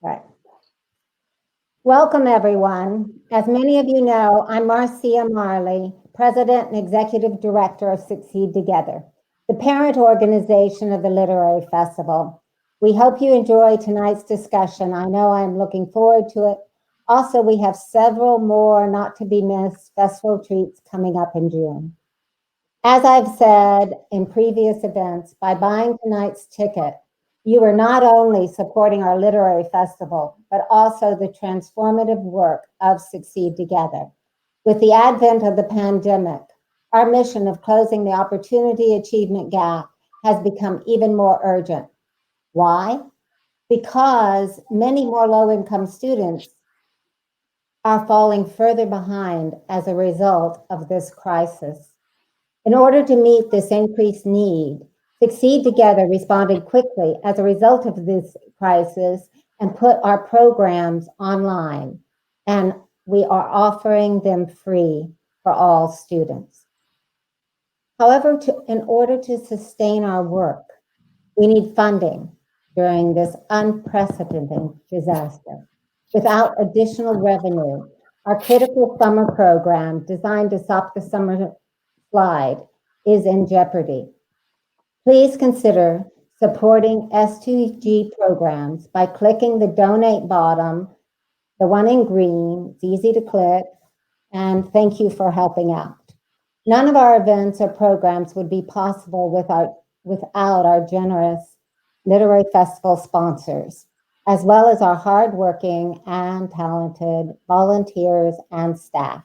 Right. Welcome, everyone. As many of you know, I'm Marcia Marley, President and Executive Director of Succeed Together, the parent organization of the Literary Festival. We hope you enjoy tonight's discussion. I know I'm looking forward to it. Also, we have several more not to be missed festival treats coming up in June. As I've said in previous events, by buying tonight's ticket, you are not only supporting our literary festival, but also the transformative work of Succeed Together. With the advent of the pandemic, our mission of closing the opportunity achievement gap has become even more urgent. Why? Because many more low-income students are falling further behind as a result of this crisis. In order to meet this increased need, Succeed Together responded quickly as a result of this crisis and put our programs online, and we are offering them free for all students. However, in order to sustain our work, we need funding during this unprecedented disaster. Without additional revenue, our critical summer program designed to stop the summer slide is in jeopardy. Please consider supporting S2G programs by clicking the donate bottom, the one in green. It's easy to click, and thank you for helping out. None of our events or programs would be possible without our generous Literary Festival sponsors, as well as our hardworking and talented volunteers and staff.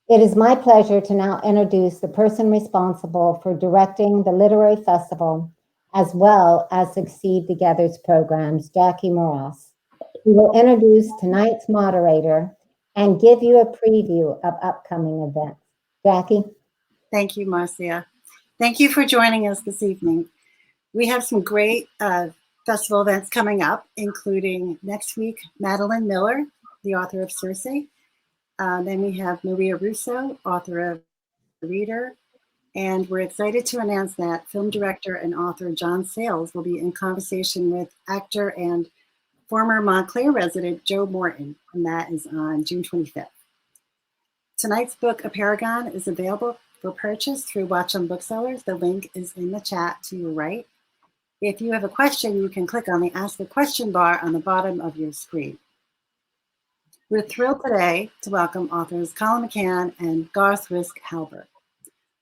It is my pleasure to now introduce the person responsible for directing the Literary Festival, as well as Succeed Together's programs, Jackie Moras, who will introduce tonight's moderator and give you a preview of upcoming events. Jackie? Thank you, Marcia. Thank you for joining us this evening. We have some great festival events coming up, including next week, Madeline Miller, the author of Circe. Then we have Maria Russo, author of The Reader. And we're excited to announce that film director and author John Sayles will be in conversation with actor and former Montclair resident Joe Morton, and that is on June 25th. Tonight's book, Apeirogon, is available for purchase through Watch On Booksellers. The link is in the chat to your right. If you have a question, you can click on the Ask a Question bar on the bottom of your screen. We're thrilled today to welcome authors Colum McCann and Garth Hallberg.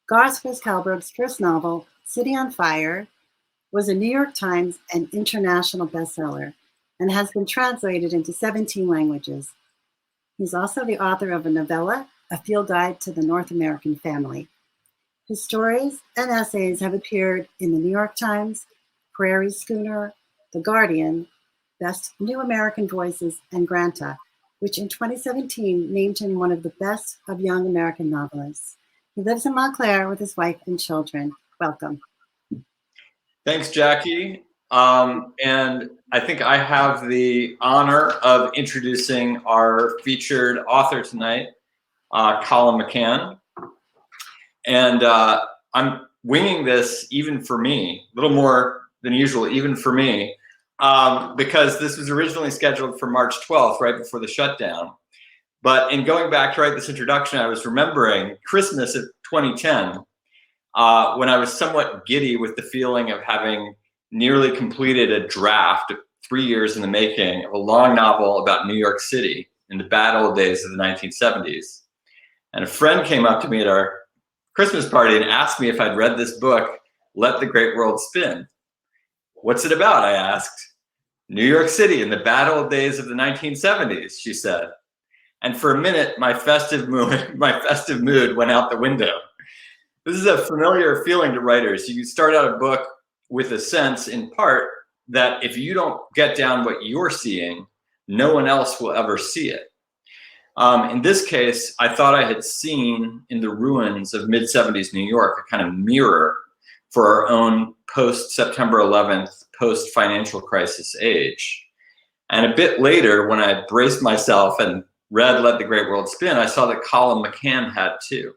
Garth Hallberg's first novel, City on Fire, was a New York Times and international bestseller and has been translated into 17 languages. He's also the author of a novella, A Field Guide to the North American Family. His stories and essays have appeared in the New York Times, Prairie Schooner, The Guardian, Best New American Voices, and Granta, which in 2017 named him one of the best of young American novelists. He lives in Montclair with his wife and children. Welcome. Thanks, Jackie. And I think I have the honor of introducing our featured author tonight, Colum McCann. And I'm winging this even for me, a little more than usual, even for me, because this was originally scheduled for March 12th, right before the shutdown. But in going back to write this introduction, I was remembering Christmas of 2010, when I was somewhat giddy with the feeling of having nearly completed a draft, 3 years in the making, of a long novel about New York City in the bad old days of the 1970s. And a friend came up to me at our Christmas party and asked me if I'd read this book, Let the Great World Spin. What's it about? I asked. New York City in the bad old days of the 1970s, she said. And for a minute, my festive mood went out the window. This is a familiar feeling to writers. You start out a book with a sense, in part, that if you don't get down what you're seeing, no one else will ever see it. In this case, I thought I had seen in the ruins of mid-70s New York a kind of mirror for our own post-September 11th, post-financial crisis age. And a bit later, when I braced myself and read Let the Great World Spin, I saw that Colum McCann had too.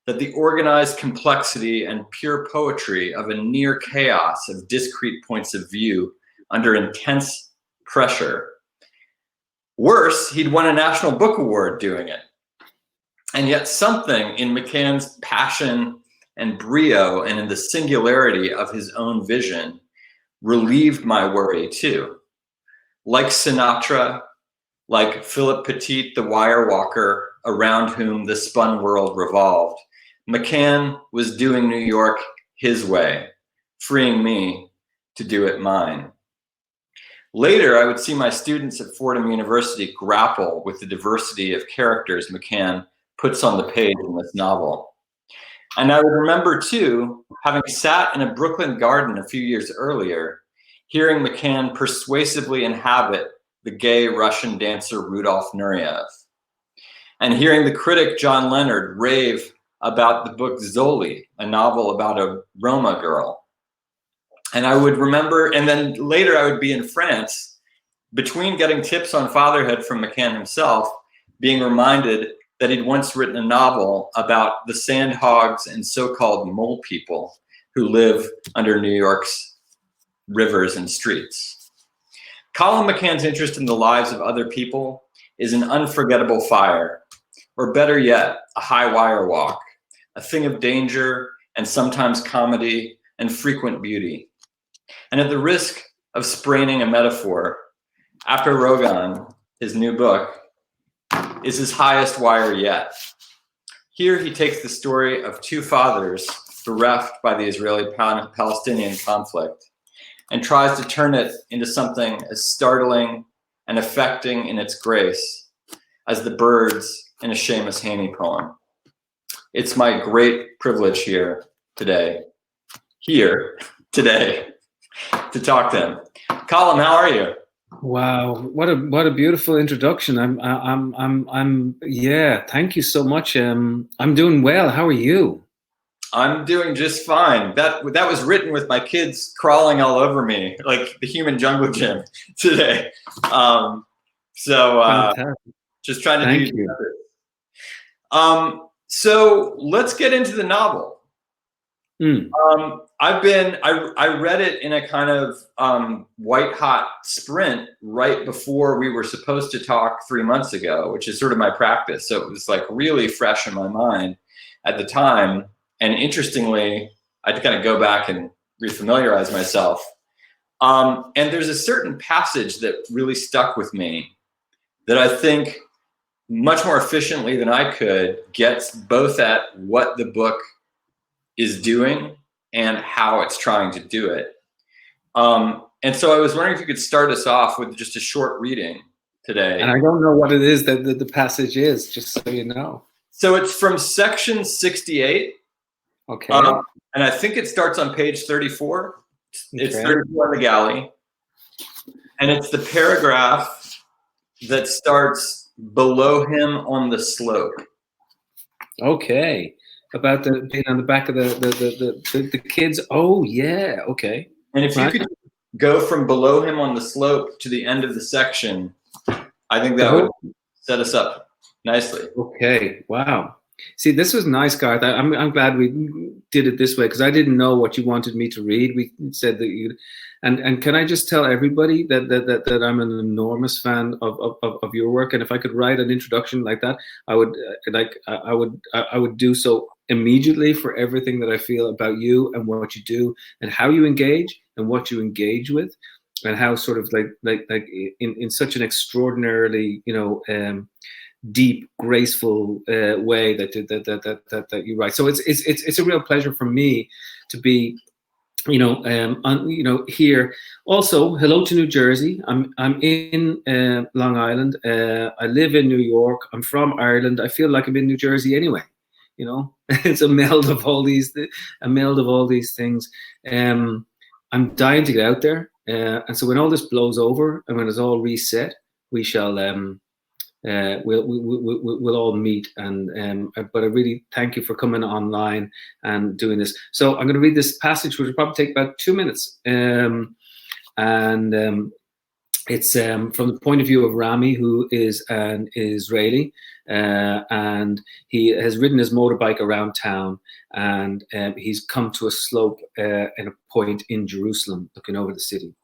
That the organized complexity and pure poetry of a near chaos of discrete points of view under intense pressure. Worse, he'd won a National Book Award doing it. And yet something in McCann's passion and brio and in the singularity of his own vision relieved my worry too. Like Sinatra, like Philip Petit, the wire walker around whom the spun world revolved, McCann was doing New York his way, freeing me to do it mine. Later, I would see my students at Fordham University grapple with the diversity of characters McCann puts on the page in this novel. And I would remember too, having sat in a Brooklyn garden a few years earlier, hearing McCann persuasively inhabit the gay Russian dancer Rudolf Nureyev, and hearing the critic John Leonard rave about the book Zoli, a novel about a Roma girl. And I would remember, and then later I would be in France, between getting tips on fatherhood from McCann himself, being reminded that he'd once written a novel about the sandhogs and so-called mole people who live under New York's rivers and streets. Colum McCann's interest in the lives of other people is an unforgettable fire, or better yet, a high wire walk, a thing of danger and sometimes comedy and frequent beauty. And at the risk of spraining a metaphor, Apeirogon, his new book, is his highest wire yet. Here he takes the story of two fathers bereft by the Israeli-Palestinian conflict and tries to turn it into something as startling and affecting in its grace as the birds in a Seamus Heaney poem. It's my great privilege here today, to talk to him. Colum, how are you? Wow, what a beautiful introduction. Yeah, thank you so much. I'm doing well. How are you? I'm doing just fine. That was written with my kids crawling all over me like the human jungle gym today. Just trying to thank do you. So let's get into the novel. I read it in a kind of white hot sprint right before we were supposed to talk 3 months ago, which is sort of my practice. So it was like really fresh in my mind at the time. And interestingly, I had to kind of go back and refamiliarize myself. And there's a certain passage that really stuck with me that I think much more efficiently than I could gets both at what the book is doing and how it's trying to do it. And so I was wondering if you could start us off with just a short reading today. And I don't know what it is that the passage is, just so you know. So it's from section 68. Okay. And I think it starts on page 34. It's Okay. 34 on the galley. And it's the paragraph that starts below him on the slope. Okay. About the being on the back of the kids. Oh yeah. Okay. And if you could go from below him on the slope to the end of the section, I think that would set us up nicely. Okay. Wow. See, this was nice, Garth. I'm glad we did it this way because I didn't know what you wanted me to read. We said that you, and can I just tell everybody that I'm an enormous fan of your work, and if I could write an introduction like that, I would do so immediately for everything that I feel about you and what you do and how you engage and what you engage with, and how sort of like in such an extraordinarily deep, graceful way that you write. So it's a real pleasure for me to be, here. Also, hello to New Jersey. I'm in Long Island. I live in New York. I'm from Ireland. I feel like I'm in New Jersey anyway. It's a meld of all these things. I'm dying to get out there, and so when all this blows over and when it's all reset, we shall. We'll all meet, but I really thank you for coming online and doing this. So I'm going to read this passage, which will probably take about 2 minutes, it's from the point of view of Rami, who is an Israeli, and he has ridden his motorbike around town, and he's come to a slope at a point in Jerusalem, looking over the city.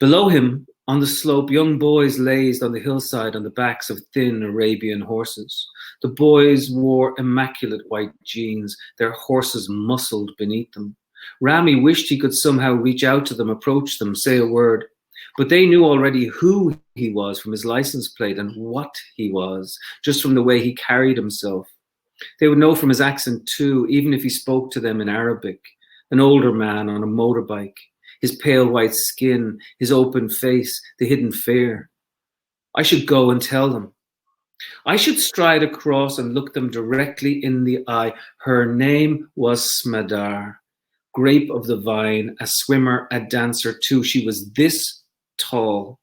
Below him, On the slope, young boys lazed on the hillside on the backs of thin Arabian horses. The boys wore immaculate white jeans, their horses muscled beneath them. Rami wished he could somehow reach out to them, approach them, say a word. But they knew already who he was from his license plate and what he was, just from the way he carried himself. They would know from his accent too, even if he spoke to them in Arabic. An older man on a motorbike, his pale white skin, his open face, the hidden fear. I should go and tell them. I should stride across and look them directly in the eye. Her name was Smadar, grape of the vine, a swimmer, a dancer too. She was this tall.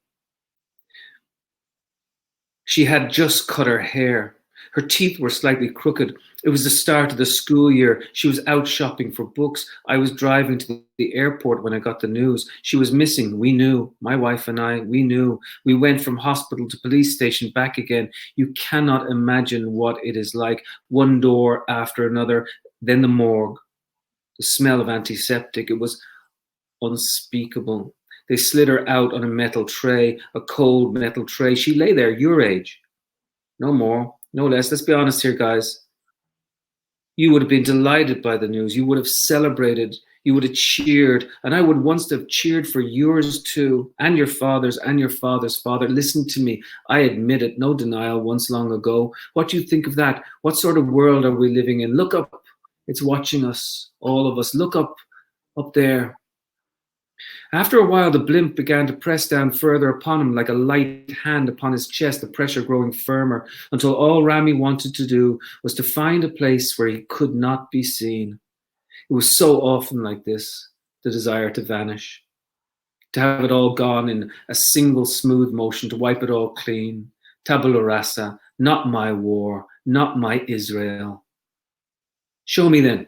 She had just cut her hair. Her teeth were slightly crooked. It was the start of the school year. She was out shopping for books. I was driving to the airport when I got the news. She was missing. We knew. My wife and I, we knew. We went from hospital to police station, back again. You cannot imagine what it is like. One door after another, then the morgue. The smell of antiseptic. It was unspeakable. They slid her out on a metal tray, a cold metal tray. She lay there, your age. No more. No less. Let's be honest here, guys. You would have been delighted by the news. You would have celebrated. You would have cheered. And I would once have cheered for yours too, and your father's father. Listen to me. I admit it. No denial once long ago. What do you think of that? What sort of world are we living in? Look up. It's watching us, all of us. Look up there. After a while, the blimp began to press down further upon him like a light hand upon his chest, the pressure growing firmer, until all Rami wanted to do was to find a place where he could not be seen. It was so often like this, the desire to vanish, to have it all gone in a single smooth motion, to wipe it all clean. Tabula rasa, not my war, not my Israel. Show me then.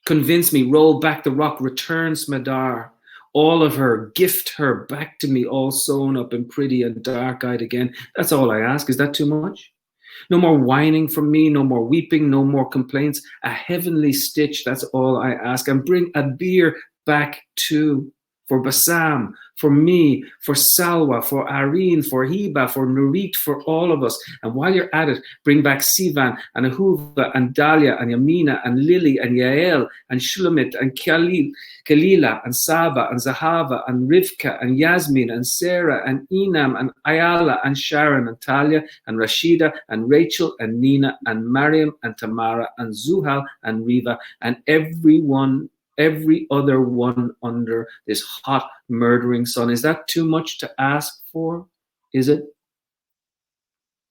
Convince me, roll back the rock, return Smadar. All of her, gift her back to me, all sewn up and pretty and dark-eyed again. That's all I ask. Is that too much? No more whining from me, no more weeping, no more complaints. A heavenly stitch, that's all I ask. And bring a beer back too. For Bassam, for me, for Salwa, for Irene, for Hiba, for Nurit, for all of us. And while you're at it, bring back Sivan and Ahuva and Dalia and Yamina and Lily and Yael and Shulamit and Kalila and Saba and Zahava and Rivka and Yasmin and Sarah and Inam and Ayala and Sharon and Talia and Rashida and Rachel and Nina and Mariam and Tamara and Zuhal and Riva and every other one under this hot, murdering sun. Is that too much to ask for? Is it?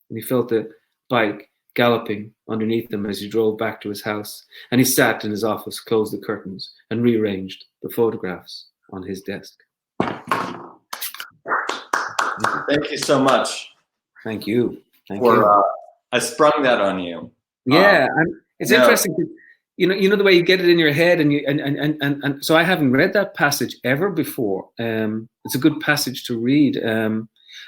And he felt the bike galloping underneath him as he drove back to his house. And he sat in his office, closed the curtains, and rearranged the photographs on his desk. Thank you so much. Thank you. I sprung that on you. Yeah, it's interesting. You know the way you get it in your head, and so I haven't read that passage ever before. It's a good passage to read,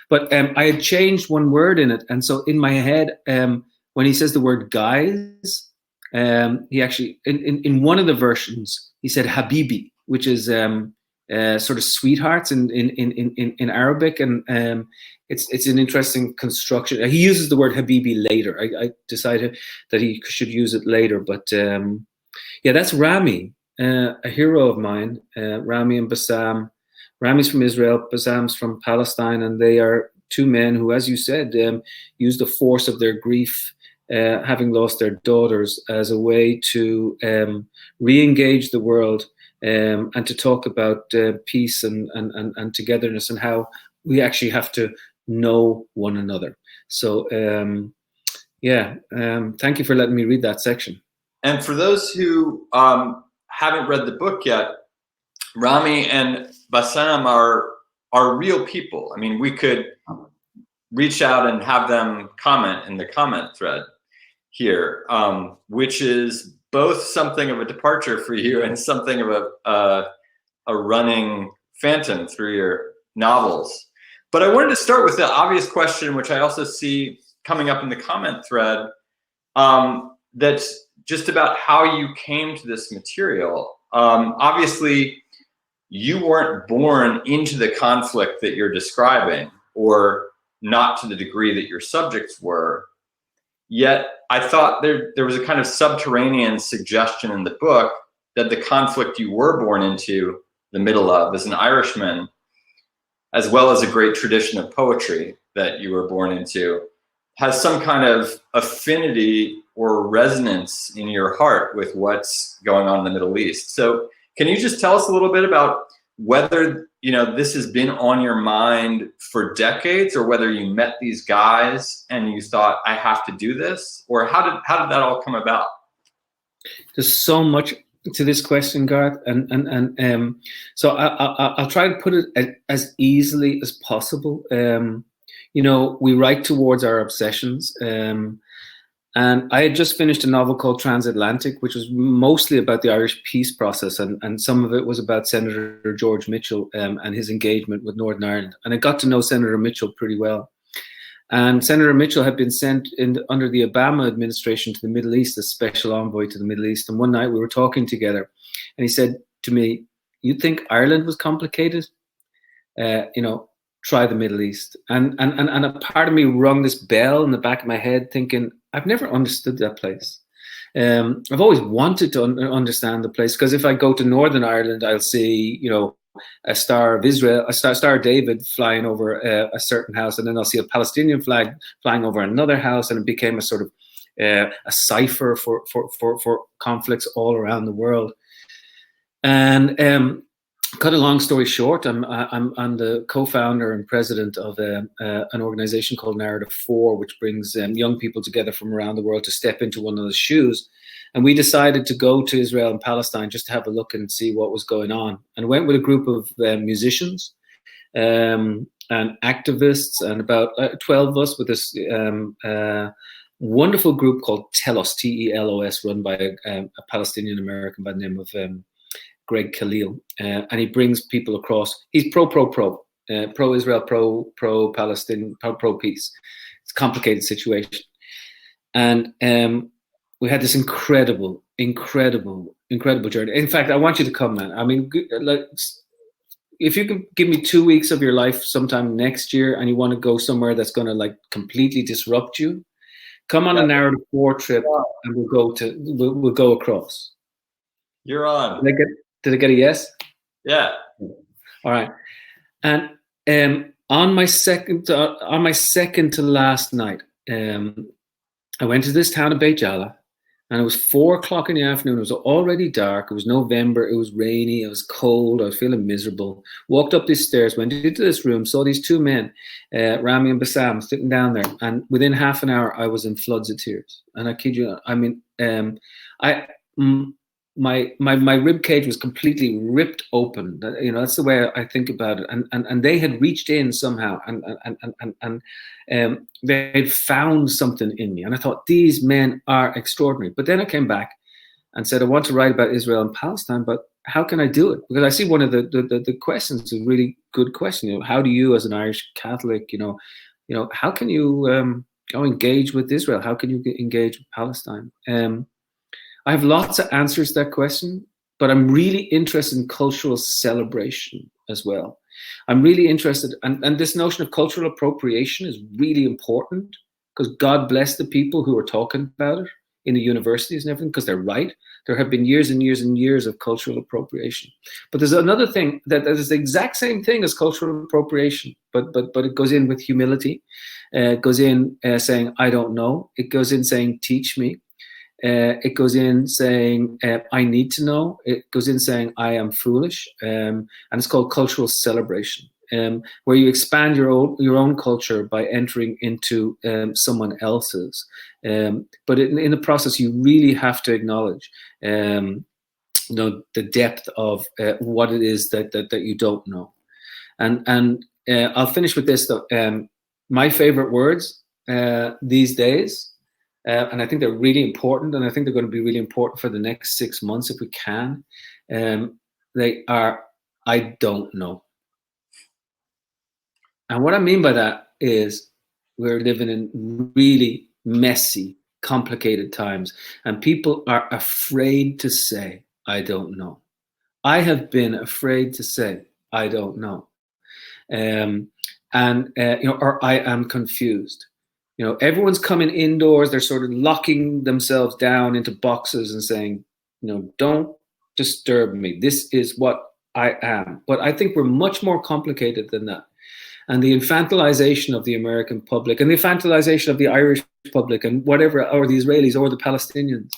but I had changed one word in it, and so in my head, when he says the word guys, he actually in one of the versions he said habibi, which is sort of sweethearts in Arabic, and it's an interesting construction. He uses the word habibi later. I decided that he should use it later, but yeah, that's Rami, a hero of mine. Rami and Bassam. Rami's from Israel, Bassam's from Palestine, and they are two men who, as you said, use the force of their grief, having lost their daughters, as a way to re-engage the world and to talk about peace and togetherness, and how we actually have to know one another. So thank you for letting me read that section. And for those who haven't read the book yet, Rami and Bassam are real people. I mean, we could reach out and have them comment in the comment thread here, which is both something of a departure for you and something of a running phantom through your novels. But I wanted to start with the obvious question, which I also see coming up in the comment thread, that's just about how you came to this material. Obviously, you weren't born into the conflict that you're describing, or not to the degree that your subjects were. Yet I thought there was a kind of subterranean suggestion in the book that the conflict you were born into the middle of as an Irishman, as well as a great tradition of poetry that you were born into, has some kind of affinity or resonance in your heart with what's going on in the Middle East. So can you just tell us a little bit about whether, you know, this has been on your mind for decades, or whether you met these guys and you thought, I have to do this, or how did that all come about? There's so much to this question, Garth, and so I'll try to put it as easily as possible. You know, we write towards our obsessions, and I had just finished a novel called Transatlantic, which was mostly about the Irish peace process, and some of it was about Senator George Mitchell and his engagement with Northern Ireland. And I got to know Senator Mitchell pretty well. And Senator Mitchell had been sent under the Obama administration to the Middle East as special envoy to the Middle East. And one night we were talking together, and he said to me, "You think Ireland was complicated? You know, try the Middle East." And a part of me rung this bell in the back of my head, thinking, I've never understood that place. I've always wanted to understand the place, because if I go to Northern Ireland, I'll see, you know, a Star of Israel, a Star of David flying over a certain house, and then I'll see a Palestinian flag flying over another house, and it became a sort of a cipher for conflicts all around the world. And cut a long story short, I'm the co-founder and president of an organization called Narrative 4, which brings young people together from around the world to step into one another's shoes. And we decided to go to Israel and Palestine just to have a look and see what was going on. And went with a group of musicians and activists, and about 12 of us, with this wonderful group called Telos, T-E-L-O-S, run by a Palestinian American by the name of Greg Khalil. And he brings people across. He's pro-Israel, pro-Palestine, pro-peace. It's a complicated situation. And we had this incredible journey. In fact, I want you to come, man. I mean, like, if you can give me 2 weeks of your life sometime next year, and you want to go somewhere that's going to like completely disrupt you, come on a Narrative 4 trip, and we'll go across. You're on. Did I get a yes? Yeah. All right. And on my second to last night, I went to this town of Beit Jala, and it was 4:00 in the afternoon. It was already dark. It was November. It was rainy. It was cold. I was feeling miserable. Walked up these stairs, went into this room, saw these two men, Rami and Bassam, sitting down there. And within half an hour, I was in floods of tears. And I kid you not, I mean, my rib cage was completely ripped open. You know, that's the way I think about it. And they had reached in somehow, and they had found something in me. And I thought, these men are extraordinary. But then I came back and said, I want to write about Israel and Palestine, but how can I do it? Because I see one of the questions is a really good question. You know, how do you, as an Irish Catholic, you know, how can you engage with Israel? How can you engage with Palestine? I have lots of answers to that question, but I'm really interested in cultural celebration as well. I'm really interested, and this notion of cultural appropriation is really important, because God bless the people who are talking about it in the universities and everything, because they're right. There have been years and years and years of cultural appropriation. But there's another thing that is the exact same thing as cultural appropriation, but it goes in with humility. It goes in saying, I don't know. It goes in saying, teach me. It goes in saying, I need to know. It goes in saying, I am foolish. And it's called cultural celebration, where you expand your own culture by entering into someone else's. But in the process, you really have to acknowledge the depth of what it is that you don't know. And I'll finish with this, though. My favorite words these days, and I think they're really important, and I think they're going to be really important for the next 6 months if we can. They are, I don't know. And what I mean by that is we're living in really messy, complicated times, and people are afraid to say, I don't know. I have been afraid to say, I don't know. Or I am confused. Everyone's coming indoors. They're sort of locking themselves down into boxes and saying, don't disturb me. This is what I am. But I think we're much more complicated than that. And the infantilization of the American public and the infantilization of the Irish public and whatever, or the Israelis or the Palestinians,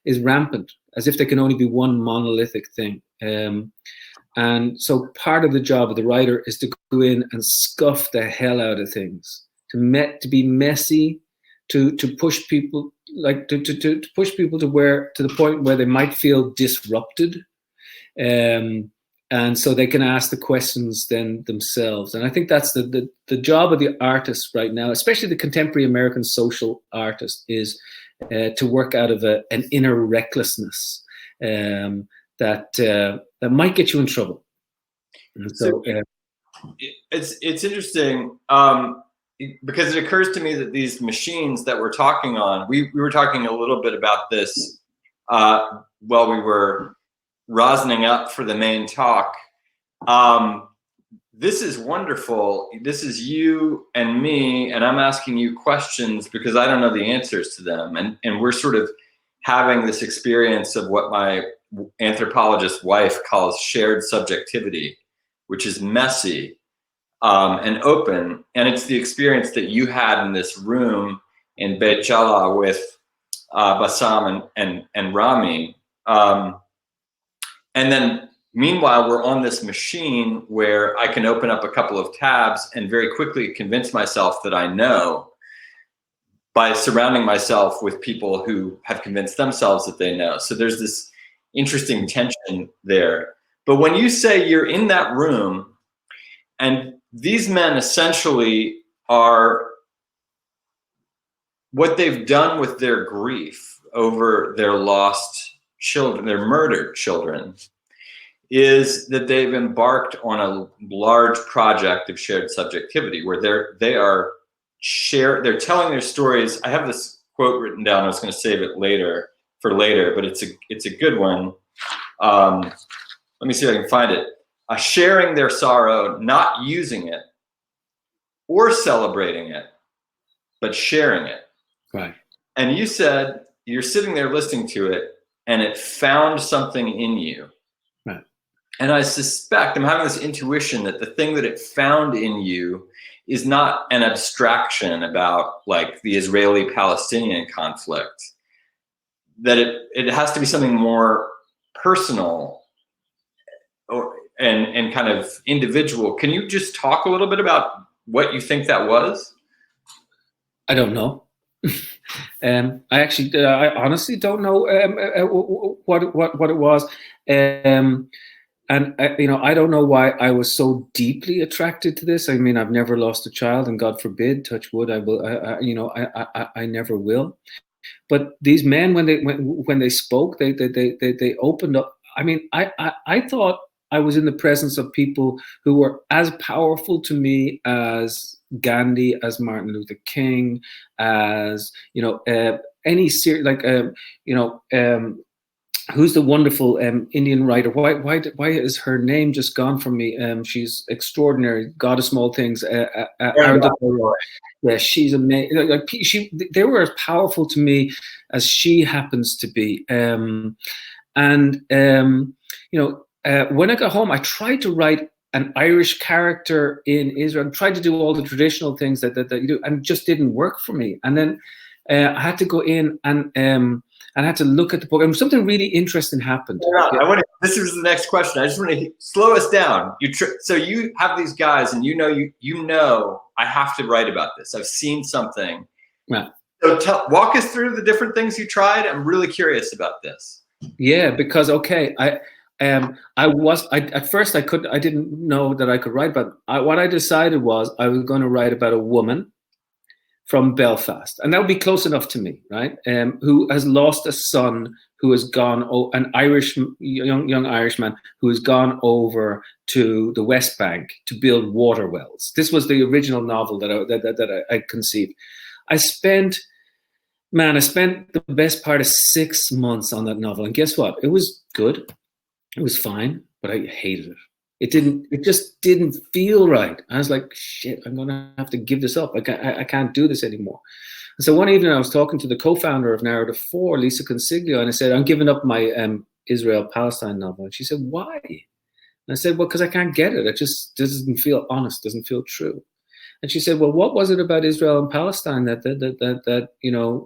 is rampant, as if there can only be one monolithic thing. And so part of the job of the writer is to go in and scuff the hell out of things, to be messy, to push people, like to push people to the point where they might feel disrupted, and so they can ask the questions then themselves. And I think that's the job of the artist right now, especially the contemporary American social artist, is to work out of an inner recklessness that might get you in trouble. And so it's interesting because it occurs to me that these machines that we're talking on, we were talking a little bit about this while we were rosining up for the main talk. This is wonderful. This is you and me, and I'm asking you questions because I don't know the answers to them. And we're sort of having this experience of what my anthropologist wife calls shared subjectivity, which is messy and open. And it's the experience that you had in this room in Beit Jala with Bassam and Rami. And then meanwhile, we're on this machine where I can open up a couple of tabs and very quickly convince myself that I know by surrounding myself with people who have convinced themselves that they know. So there's this interesting tension there. But when you say you're in that room and these men essentially are, what they've done with their grief over their lost children, their murdered children, is that they've embarked on a large project of shared subjectivity where they're telling their stories. I have this quote written down. I was going to save it for later, but it's a good one. Let me see if I can find it. Sharing their sorrow, not using it or celebrating it, but sharing it. Right. And you said you're sitting there listening to it and it found something in you. Right. And I suspect, I'm having this intuition that the thing that it found in you is not an abstraction about like the Israeli-Palestinian conflict, that it has to be something more personal and kind of individual. Can you just talk a little bit about what you think that was? I don't know. I honestly don't know what it was. And I don't know why I was so deeply attracted to this. I mean, I've never lost a child, and God forbid, touch wood, I never will. But these men, when they spoke, they opened up. I mean, I thought I was in the presence of people who were as powerful to me as Gandhi, as Martin Luther King, as any who's the wonderful Indian writer? Why is her name just gone from me? She's extraordinary. God of Small Things. Yeah, she's amazing. They were as powerful to me as she happens to be. When I got home, I tried to write an Irish character in Israel. I tried to do all the traditional things that you do, and it just didn't work for me. And then I had to go in and I had to look at the book, and something really interesting happened. This is the next question. I just want to slow us down. So you have these guys, and you know, I have to write about this. I've seen something. Yeah. So walk us through the different things you tried. I'm really curious about this. Yeah, because at first I didn't know that I could write about. What I decided was I was going to write about a woman from Belfast, and that would be close enough to me, right? Who has lost a son, who has gone, an Irish young Irishman who has gone over to the West Bank to build water wells. This was the original novel that I conceived. I spent the best part of 6 months on that novel, and guess what? It was good. It was fine. but I hated it. It just didn't feel right. I was like, shit, I'm gonna have to give this up. I can't do this anymore. And so one evening I was talking to the co-founder of Narrative 4, Lisa Consiglio, and I said, I'm giving up my Israel-Palestine novel. And she said, why? And I said, well, because I can't get it. It just doesn't feel honest, doesn't feel true. And she said, well, what was it about Israel and Palestine that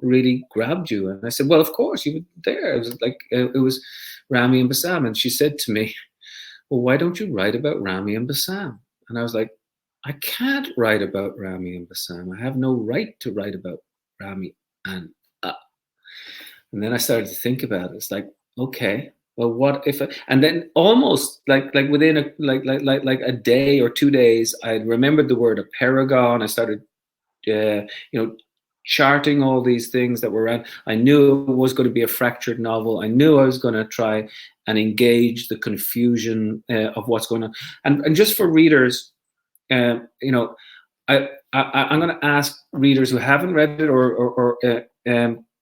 really grabbed you? And I said, well, of course, you were there. It was like, it was Rami and Bassam. And she said to me, well, why don't you write about Rami and Bassam? And I was like, I can't write about Rami and Bassam. I have no right to write about Rami and And then I started to think about it. It's like, okay, well, what if? And then almost like within a day or 2 days, I remembered the word Apeirogon. I started, charting all these things that were around. I knew it was going to be a fractured novel. I knew I was going to try and engage the confusion of what's going on. And just for readers, I'm going to ask readers who haven't read it or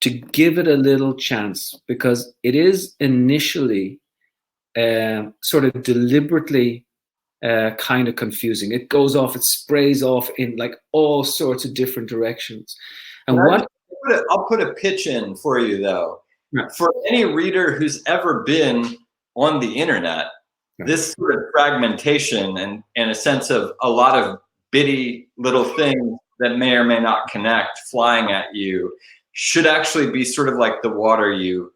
to give it a little chance, because it is initially sort of deliberately kind of confusing. It goes off, it sprays off in like all sorts of different directions. And I'll put a pitch in for you though. Yeah. For any reader who's ever been on the internet, this sort of fragmentation and a sense of a lot of bitty little things that may or may not connect flying at you should actually be sort of like the water you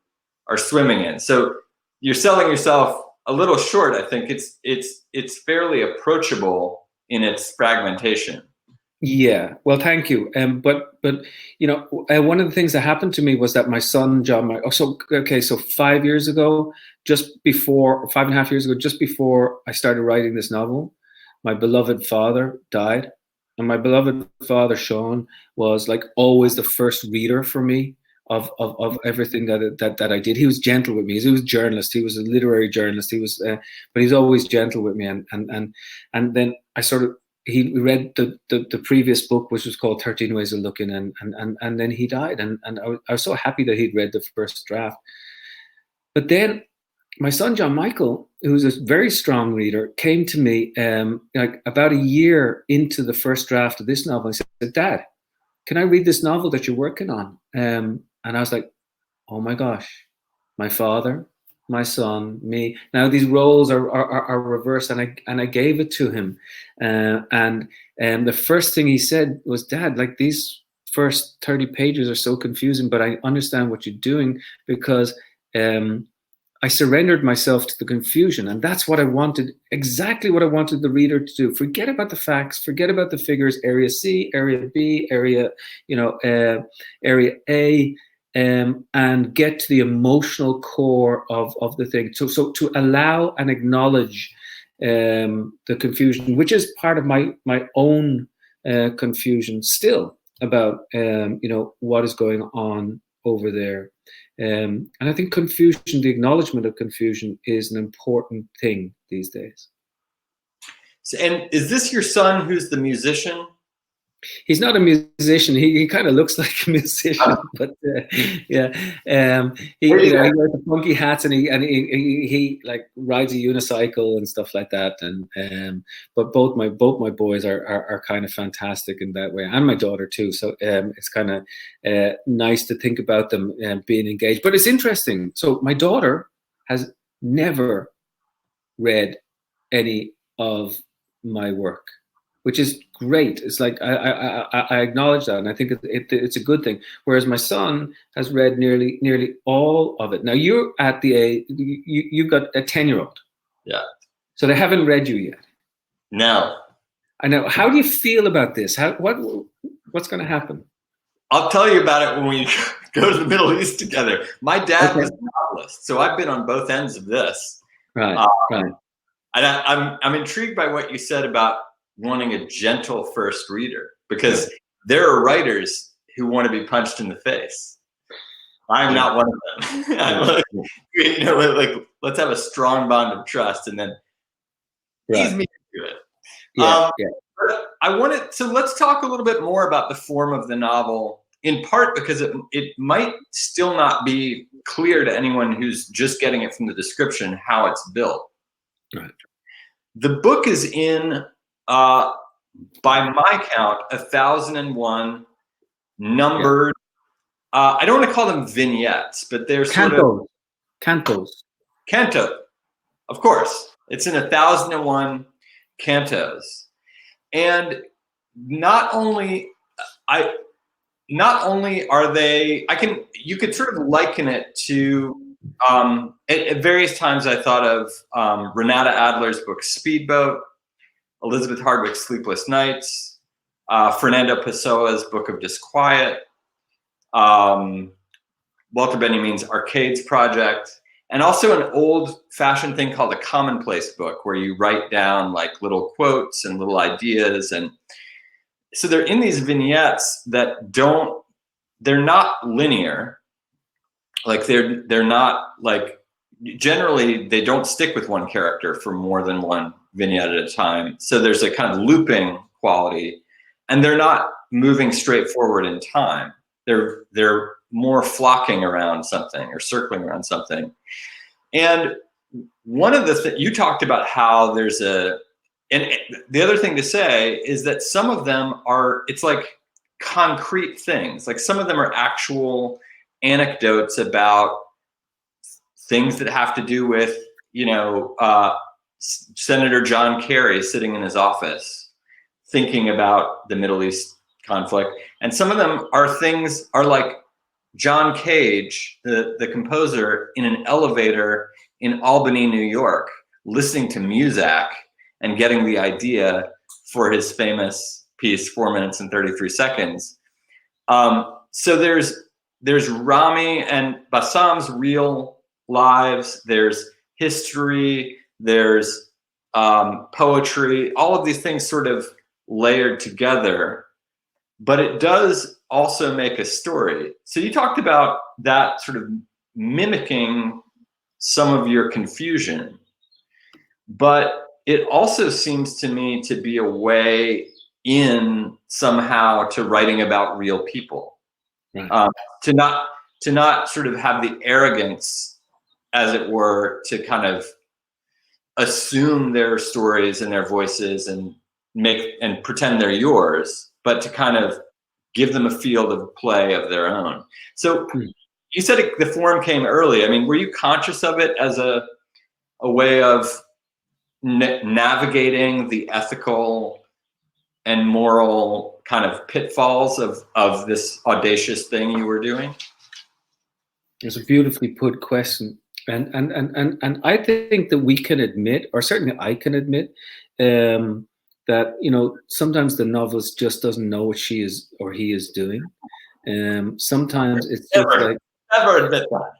are swimming in. So you're selling yourself a little short. I think it's fairly approachable in its fragmentation. Yeah, well, thank you. But one of the things that happened to me was that my son John. So 5 years ago, 5.5 years ago, just before I started writing this novel, my beloved father died, and my beloved father Sean was like always the first reader for me of everything that I did. He was gentle with me. He was a journalist. He was a literary journalist. He was, but he's always gentle with me. And then he read the previous book, which was called 13 Ways of Looking, and then he died. And I was so happy that he'd read the first draft. But then my son, John Michael, who's a very strong reader, came to me like about a year into the first draft of this novel. He said, Dad, can I read this novel that you're working on? And I was like, oh my gosh, my father, my son, me. Now these roles are reversed, and I gave it to him. And the first thing he said was, Dad, like these first 30 pages are so confusing, but I understand what you're doing, because I surrendered myself to the confusion. And that's what I wanted, exactly what I wanted the reader to do. Forget about the facts, forget about the figures, area C, area B, area A, and get to the emotional core of the thing. So to allow and acknowledge the confusion, which is part of my own confusion still about, what is going on over there. And I think confusion, the acknowledgement of confusion, is an important thing these days. So, and is this your son who's the musician? He's not a musician. He kind of looks like a musician, but yeah. He wears the funky hats, and he like rides a unicycle and stuff like that. And but both my boys are kind of fantastic in that way, and my daughter too. So it's kind of nice to think about them being engaged. But it's interesting. So my daughter has never read any of my work, which is great. It's like I acknowledge that, and I think it's a good thing. Whereas my son has read nearly all of it. Now you're at the age, you've got a 10-year-old. Yeah. So they haven't read you yet. No. I know. How do you feel about this? What's going to happen? I'll tell you about it when we go to the Middle East together. My dad was a novelist, so I've been on both ends of this. Right. Right. And I'm intrigued by what you said about wanting a gentle first reader, because there are writers who want to be punched in the face. I'm not one of them. I'm like, let's have a strong bond of trust, and then ease me into it. So let's talk a little bit more about the form of the novel, in part because it might still not be clear to anyone who's just getting it from the description how it's built. Right. The book is in, by my count, 1,001 numbered. I don't want to call them vignettes, but they're sort of cantos. Canto, of course. It's in 1,001 cantos, and not only are they, you could sort of liken it to, at various times I thought of Renata Adler's book Speedboat, Elizabeth Hardwick's Sleepless Nights, Fernando Pessoa's Book of Disquiet, Walter Benjamin's Arcades Project, and also an old-fashioned thing called a commonplace book, where you write down like little quotes and little ideas. And so they're in these vignettes that they're not linear. Like they're not like, generally they don't stick with one character for more than one vignette at a time. So there's a kind of looping quality, and they're not moving straight forward in time. They're more flocking around something or circling around something. And one of the you talked about how there's and the other thing to say is that some of them it's like concrete things. Like some of them are actual anecdotes about things that have to do with, Senator John Kerry sitting in his office thinking about the Middle East conflict. And some of them are like John Cage, the composer, in an elevator in Albany, New York, listening to Muzak and getting the idea for his famous piece, 4 minutes and 33 seconds. So there's Rami and Bassam's real lives, there's history, there's poetry, all of these things sort of layered together. But it does also make a story. So you talked about that sort of mimicking some of your confusion, but it also seems to me to be a way in somehow to writing about real people. Right. To not sort of have the arrogance, as it were, to kind of assume their stories and their voices and pretend they're yours, but to kind of give them a field of play of their own. So you said the form came early. I mean, were you conscious of it as a way of navigating the ethical and moral kind of pitfalls of this audacious thing you were doing? It's a beautifully put question. And I think that we can admit, or certainly I can admit, that sometimes the novelist just doesn't know what she is or he is doing. Sometimes it's never admit that.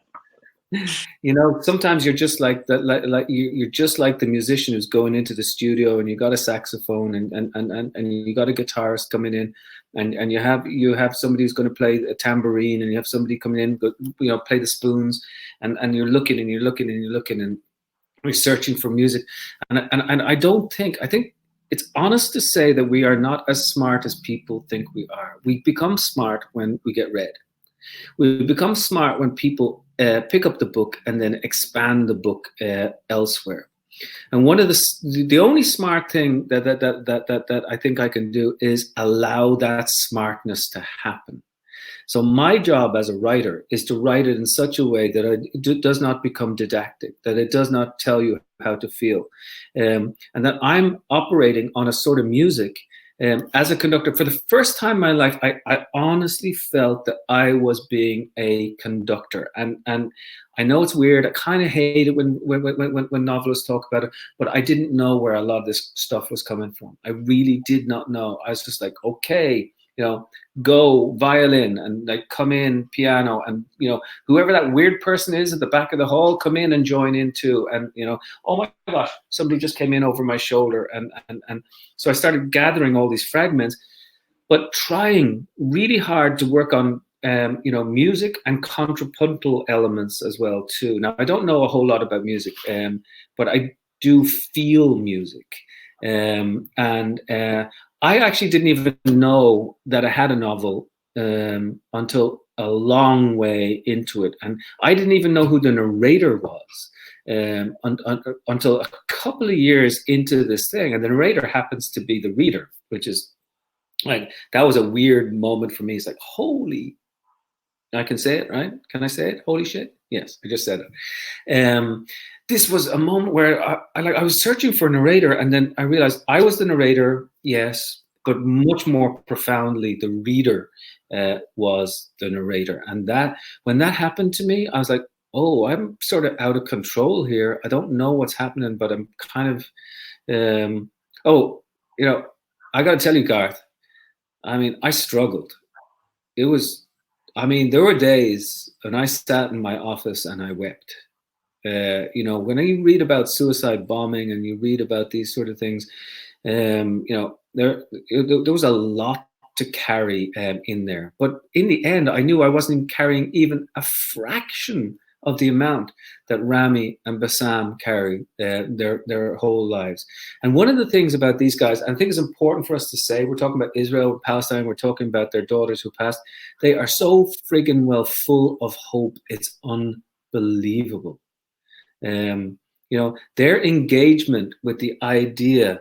Sometimes you're just like that, you're just like the musician who's going into the studio, and you got a saxophone and you got a guitarist coming in, and you have somebody who's going to play a tambourine, and you have somebody coming in, play the spoons, and you're looking and you're looking and you're looking and you're searching for music, and I think it's honest to say that we are not as smart as people think we are. We become smart when we get read. We become smart when people pick up the book and then expand the book elsewhere. And one of the only smart thing that I think I can do is allow that smartness to happen. So my job as a writer is to write it in such a way that it does not become didactic, that it does not tell you how to feel, and that I'm operating on a sort of music. As a conductor, for the first time in my life, I honestly felt that I was being a conductor. And I know it's weird. I kind of hate it when novelists talk about it, but I didn't know where a lot of this stuff was coming from. I really did not know. I was just like, okay, go violin, and like come in piano, and whoever that weird person is at the back of the hall, come in and join in too. And oh my gosh, somebody just came in over my shoulder, and so I started gathering all these fragments, but trying really hard to work on music and contrapuntal elements as well too. Now I don't know a whole lot about music, but I do feel music, and I actually didn't even know that I had a novel until a long way into it. And I didn't even know who the narrator was. until a couple of years into this thing, and the narrator happens to be the reader, which is like, that was a weird moment for me. It's like, holy, I can say it, right? Can I say it? Holy shit. Yes, I just said it. This was a moment where I was searching for a narrator, and then I realized I was the narrator, yes, but much more profoundly, the reader was the narrator. And that, when that happened to me, I was like, oh, I'm sort of out of control here. I don't know what's happening, but I'm kind of, I got to tell you, Garth, I mean, I struggled. There were days when I sat in my office and I wept. When you read about suicide bombing and you read about these sort of things, there was a lot to carry in there. But in the end, I knew I wasn't carrying even a fraction of the amount that Rami and Bassam carry their whole lives. And one of the things about these guys, I think it's important for us to say, we're talking about Israel, Palestine, we're talking about their daughters who passed. They are so friggin' well full of hope. It's unbelievable. Their engagement with the idea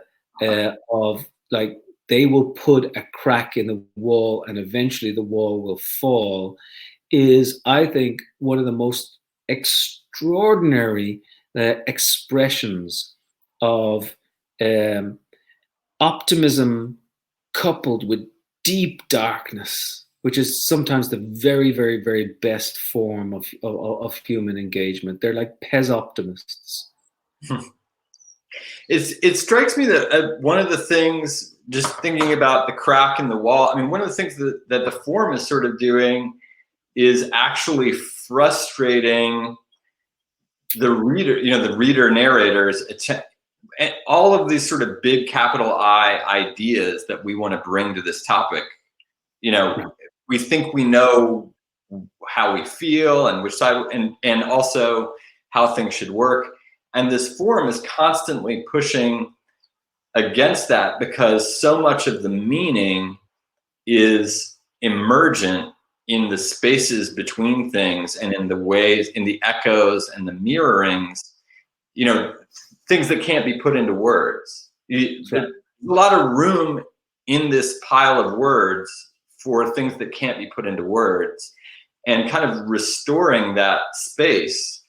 of like, they will put a crack in the wall and eventually the wall will fall is, I think, one of the most extraordinary expressions of optimism coupled with deep darkness, which is sometimes the very, very, very best form of human engagement. They're like Pez optimists. It strikes me that one of the things, just thinking about the crack in the wall, I mean, one of the things that the form is sort of doing is actually frustrating the reader, the reader narrators, all of these sort of big capital I ideas that we want to bring to this topic. We think we know how we feel and which side, and also how things should work. And this forum is constantly pushing against that because so much of the meaning is emergent in the spaces between things and in the ways, in the echoes and the mirrorings, things that can't be put into words. There's a lot of room in this pile of words for things that can't be put into words, and kind of restoring that space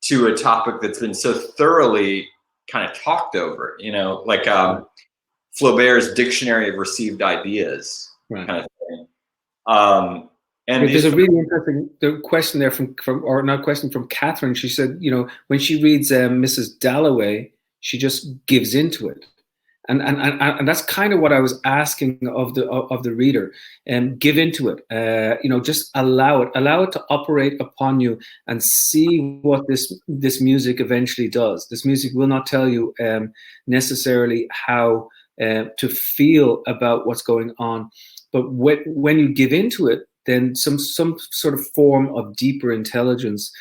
to a topic that's been so thoroughly kind of talked over, like Flaubert's Dictionary of Received Ideas, right, kind of thing. And there's a really interesting question there from Catherine. She said, when she reads Mrs. Dalloway, she just gives into it. And that's kind of what I was asking of the reader. Give into it. Just allow it to operate upon you and see what this music eventually does. This music will not tell you necessarily how to feel about what's going on, but when you give into it, then some sort of form of deeper intelligence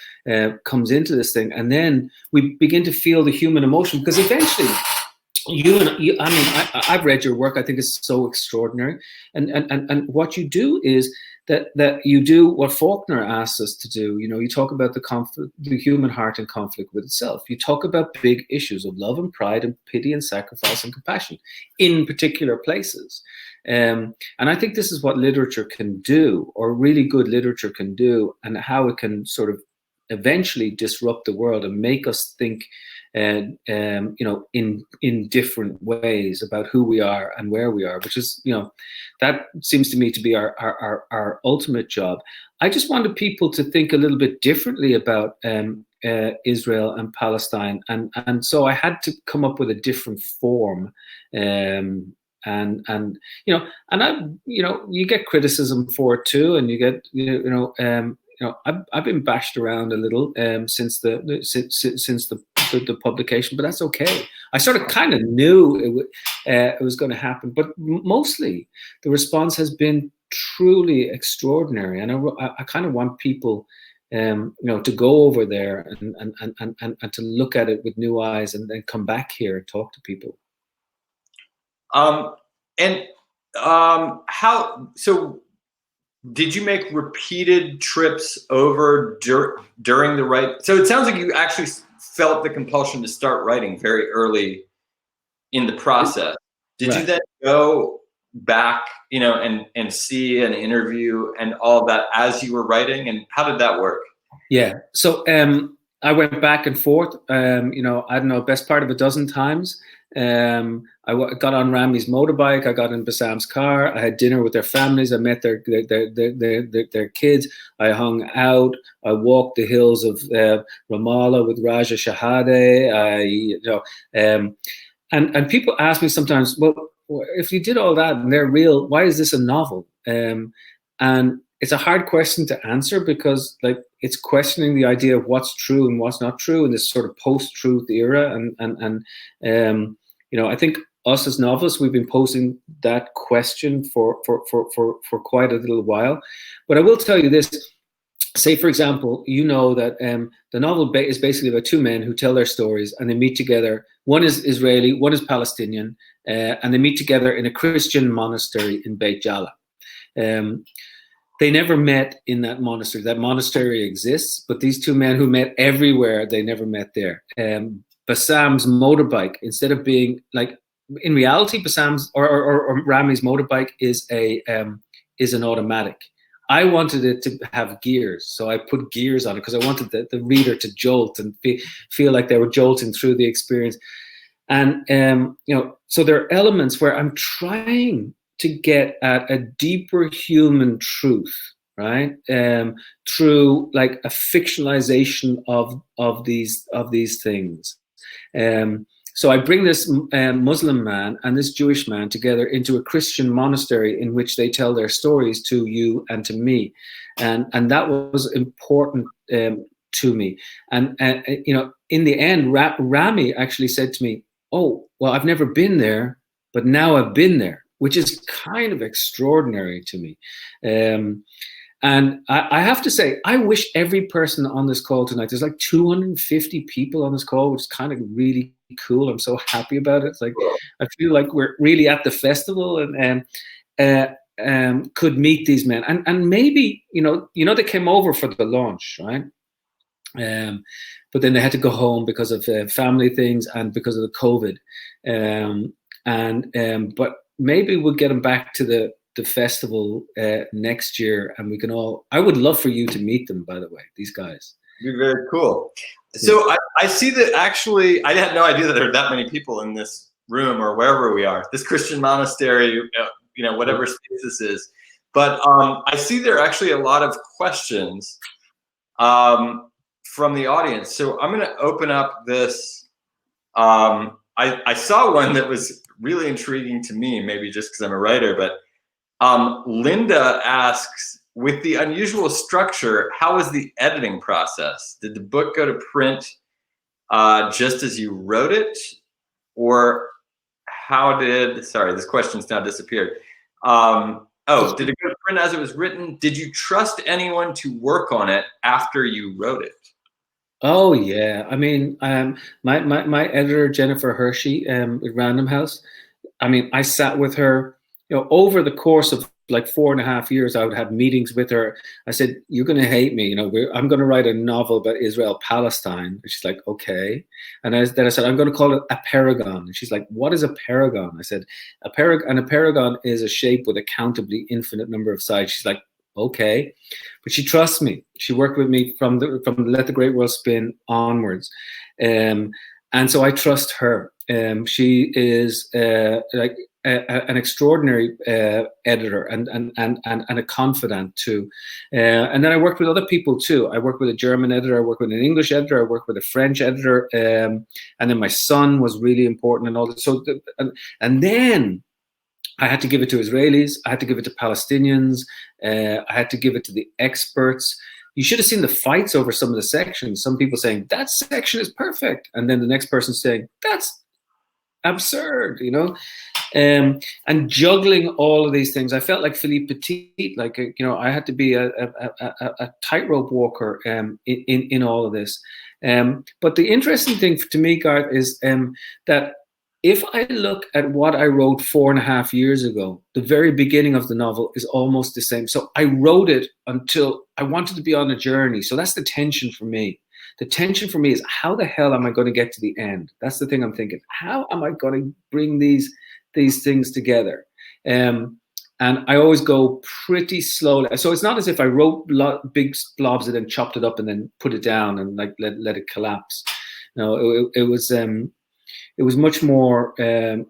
comes into this thing, and then we begin to feel the human emotion, because eventually. I've read your work. I think it's so extraordinary, and what you do is that you do what Faulkner asks us to do. You talk about the conflict, the human heart in conflict with itself. You talk about big issues of love and pride and pity and sacrifice and compassion in particular places. And I think this is what literature can do, or really good literature can do, and how it can sort of eventually disrupt the world and make us think in different ways about who we are and where we are, which is, that seems to me to be our ultimate job. I just wanted people to think a little bit differently about Israel and Palestine, and so I had to come up with a different form. You get criticism for it too, and you get I've been bashed around a little since the publication, but that's okay. I sort of kind of knew it was going to happen, but mostly the response has been truly extraordinary, and I kind of want people to go over there and to look at it with new eyes, and then come back here and talk to people. So did you make repeated trips over during the write? So it sounds like you actually felt the compulsion to start writing very early in the process. Did you then go back, and see an interview and all that as you were writing, and how did that work? Yeah. So I went back and forth, I don't know, best part of a dozen times. I got on Rami's motorbike. I got in Bassam's car. I had dinner with their families. I met their kids. I hung out. I walked the hills of Ramallah with Raja Shahade. And people ask me sometimes, well, if you did all that and they're real, why is this a novel? And it's a hard question to answer because, like, it's questioning the idea of what's true and what's not true in this sort of post-truth era. And I think us as novelists, we've been posing that question for quite a little while. But I will tell you this. Say, for example, that the novel is basically about two men who tell their stories and they meet together. One is Israeli, one is Palestinian, and they meet together in a Christian monastery in Beit Jala. They never met in that monastery. That monastery exists, but these two men who met everywhere, they never met there. Bassam's motorbike, instead of being like, in reality, Bassam's or Rami's motorbike is an automatic. I wanted it to have gears, so I put gears on it because I wanted the reader to jolt and feel like they were jolting through the experience. And so there are elements where I'm trying to get at a deeper human truth, right? Through like a fictionalization of these things. So I bring this Muslim man and this Jewish man together into a Christian monastery in which they tell their stories to you and to me, and that was important to me. And in the end, Rami actually said to me, "Oh, well, I've never been there, but now I've been there," which is kind of extraordinary to me. And I have to say, I wish every person on this call tonight, there's like 250 people on this call, which is kind of really cool. I'm so happy about it. It's like, I feel like we're really at the festival and could meet these men. And maybe, they came over for the launch, right? But then they had to go home because of family things and because of the COVID. But maybe we'll get them back to the festival next year, and we can all. I would love for you to meet them, by the way, these guys. It'd be very cool. So yeah. I see that actually, I had no idea that there are that many people in this room or wherever we are, this Christian monastery, whatever space this is. But I see there are actually a lot of questions from the audience. So I'm going to open up this. I saw one that was really intriguing to me, maybe just because I'm a writer, but Linda asks, with the unusual structure, how was the editing process? Did the book go to print just as you wrote it? Or sorry, this question's now disappeared. Did it go to print as it was written? Did you trust anyone to work on it after you wrote it? Oh yeah, I mean, my editor Jennifer Hershey at Random House. I mean, I sat with her, over the course of like 4.5 years. I would have meetings with her. I said, "You're going to hate me, I'm going to write a novel about Israel Palestine." And she's like, "Okay." And then I said, "I'm going to call it Apeirogon." And she's like, "What is a paragon?" I said, "A paragon is a shape with a countably infinite number of sides." She's like, "Okay." But she trusts me. She worked with me from Let the Great World Spin onwards. And so I trust her. She is an extraordinary editor and a confidant too. And then I worked with other people too. I worked with a German editor. I worked with an English editor. I worked with a French editor. And then my son was really important and all that. So, and then I had to give it to Israelis. I had to give it to Palestinians. I had to give it to the experts. You should have seen the fights over some of the sections. Some people saying, that section is perfect. And then the next person saying, that's absurd, and juggling all of these things. I felt like Philippe Petit, I had to be a tightrope walker in all of this. But the interesting thing to me, Garth, is that if I look at what I wrote 4.5 years ago, the very beginning of the novel is almost the same. So I wrote it until I wanted to be on a journey. So that's the tension for me. The tension for me is, how the hell am I going to get to the end? That's the thing I'm thinking. How am I going to bring these things together? And I always go pretty slowly. So it's not as if I wrote big blobs and then chopped it up and then put it down and like let it collapse. No, it was much more, and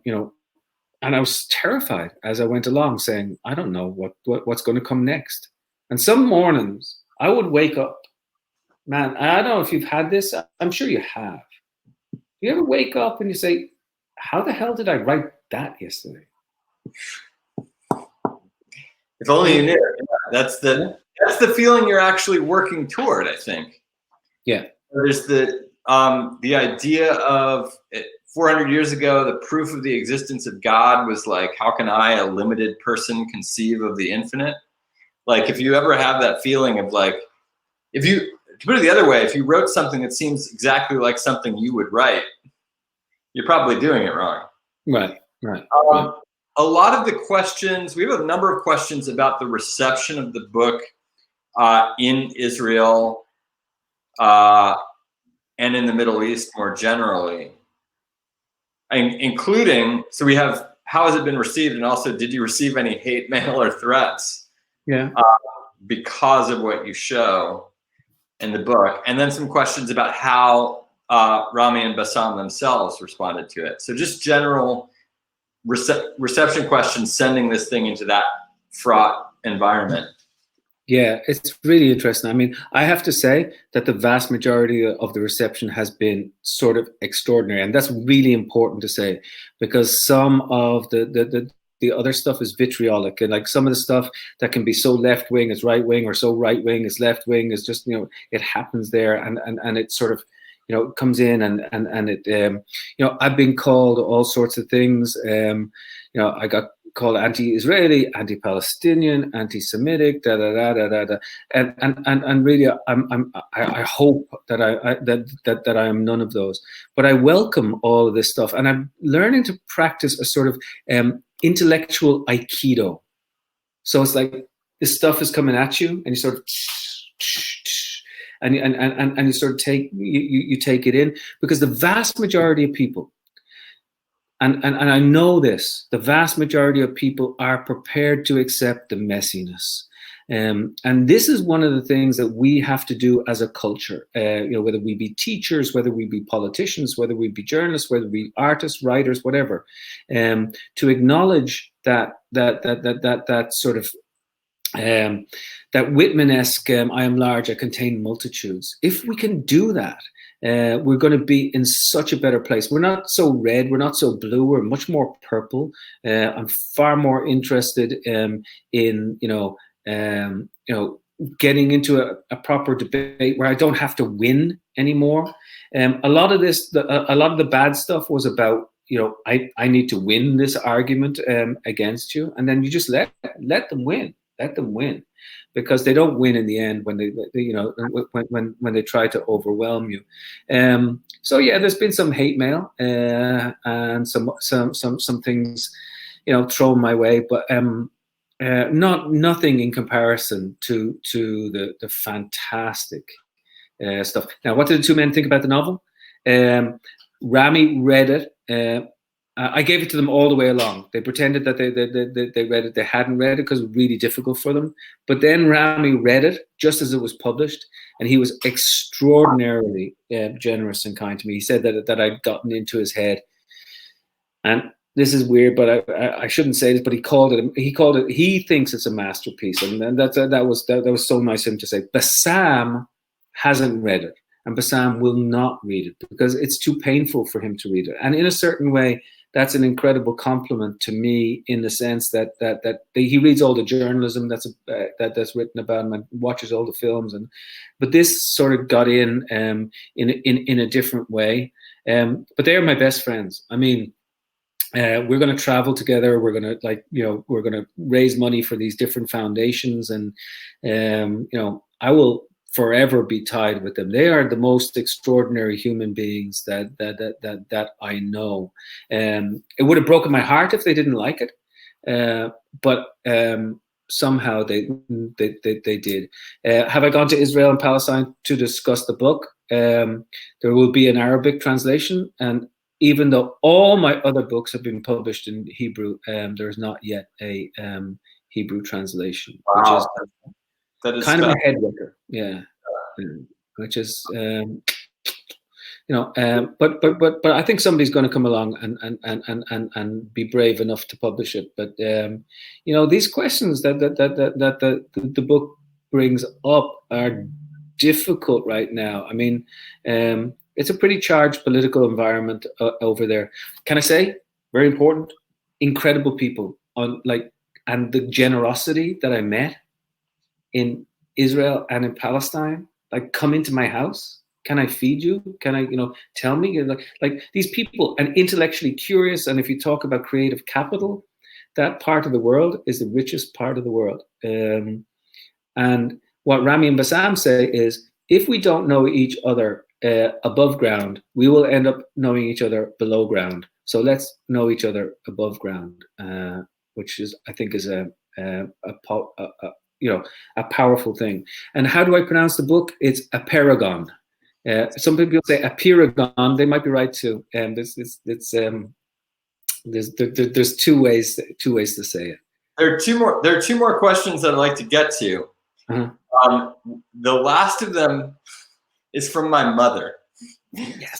I was terrified as I went along, saying, I don't know what's going to come next. And some mornings I would wake up, man, I don't know if you've had this. I'm sure you have. You ever wake up and you say, how the hell did I write that yesterday? If only you knew. That's the feeling you're actually working toward, I think. Yeah. There's the idea of 400 years ago, the proof of the existence of God was like, how can I, a limited person, conceive of the infinite? Like, if you ever have that feeling of like, to put it the other way, if you wrote something that seems exactly like something you would write, you're probably doing it wrong. Right. A lot of the questions, we have a number of questions about the reception of the book in Israel and in the Middle East more generally, including, so we have, how has it been received? And also, did you receive any hate mail or threats? Yeah. Because of what you show in the book? And then some questions about how Rami and Bassam themselves responded to it. So just general reception questions, sending this thing into that fraught environment. Yeah, it's really interesting. I mean, I have to say that the vast majority of the reception has been sort of extraordinary. And that's really important to say, because some of the other stuff is vitriolic, and like some of the stuff that can be so left wing is right wing, or so right wing is left wing, is just, it happens there, and it sort of, it comes in and it, I've been called all sorts of things. I got called anti-Israeli, anti-Palestinian, anti-Semitic, and really, I hope that I am none of those. But I welcome all of this stuff, and I'm learning to practice a sort of intellectual aikido. So it's like this stuff is coming at you, and you sort of, and you sort of take it in, because the vast majority of people, and I know this, the vast majority of people are prepared to accept the messiness. And this is one of the things that we have to do as a culture, whether we be teachers, whether we be politicians, whether we be journalists, whether we be artists, writers, whatever, to acknowledge that sort of, that Whitman-esque, I am large, I contain multitudes. If we can do that, we're going to be in such a better place. We're not so red, we're not so blue, we're much more purple. I'm far more interested in getting into a proper debate where I don't have to win anymore. A lot of the bad stuff was about, I need to win this argument against you, and then you just let them win. Let them win, because they don't win in the end when they when they try to overwhelm you. So yeah, there's been some hate mail and some things thrown my way, but nothing in comparison to the fantastic stuff. Now, what did the two men think about the novel? Rami read it. I gave it to them all the way along. They pretended that they read it. They hadn't read it because it was really difficult for them. But then Rami read it just as it was published, and he was extraordinarily generous and kind to me. He said that I'd gotten into his head. And this is weird, but I shouldn't say this, but he called it. He thinks it's a masterpiece, and that was so nice of him to say. Bassam hasn't read it, and Bassam will not read it because it's too painful for him to read it. And in a certain way, that's an incredible compliment to me, in the sense that he reads all the journalism that's written about him and watches all the films, but this sort of got in a different way. But they're my best friends. I mean, we're going to travel together. We're going to raise money for these different foundations, and I will forever be tied with them. They are the most extraordinary human beings that I know. It would have broken my heart if they didn't like it, but somehow they did. Have I gone to Israel and Palestine to discuss the book? There will be an Arabic translation, and even though all my other books have been published in Hebrew, there's not yet a Hebrew translation, which is that is kind special. of a head worker. Yeah, which is but I think somebody's going to come along and be brave enough to publish it. But these questions that the book brings up are difficult right now. I mean, it's a pretty charged political environment over there. Can I say, very important, incredible people and the generosity that I met in Israel and in Palestine, like, come into my house. Can I feed you? Can I, tell me? Like these people, and intellectually curious. And if you talk about creative capital, that part of the world is the richest part of the world. And what Rami and Bassam say is, if we don't know each other above ground, we will end up knowing each other below ground. So let's know each other above ground, which is, I think, is a powerful thing. And how do I pronounce the book? It's Apeirogon. Some people say Apeirogon. They might be right too. And there's two ways to say it. There are two more questions that I'd like to get to. Uh-huh. The last of them is from my mother. Yes.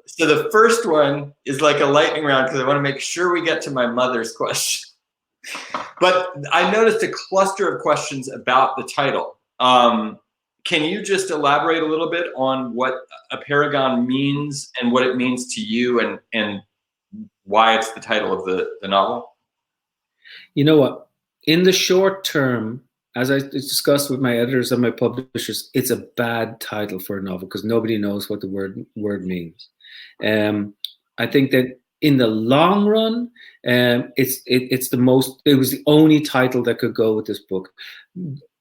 So the first one is like a lightning round because I want to make sure we get to my mother's question. But I noticed a cluster of questions about the title. Can you just elaborate a little bit on what Apeirogon means and what it means to you and why it's the title of the novel? You know what? In the short term, as I discussed with my editors and my publishers, it's a bad title for a novel because nobody knows what the word means. I think that in the long run, it was the only title that could go with this book.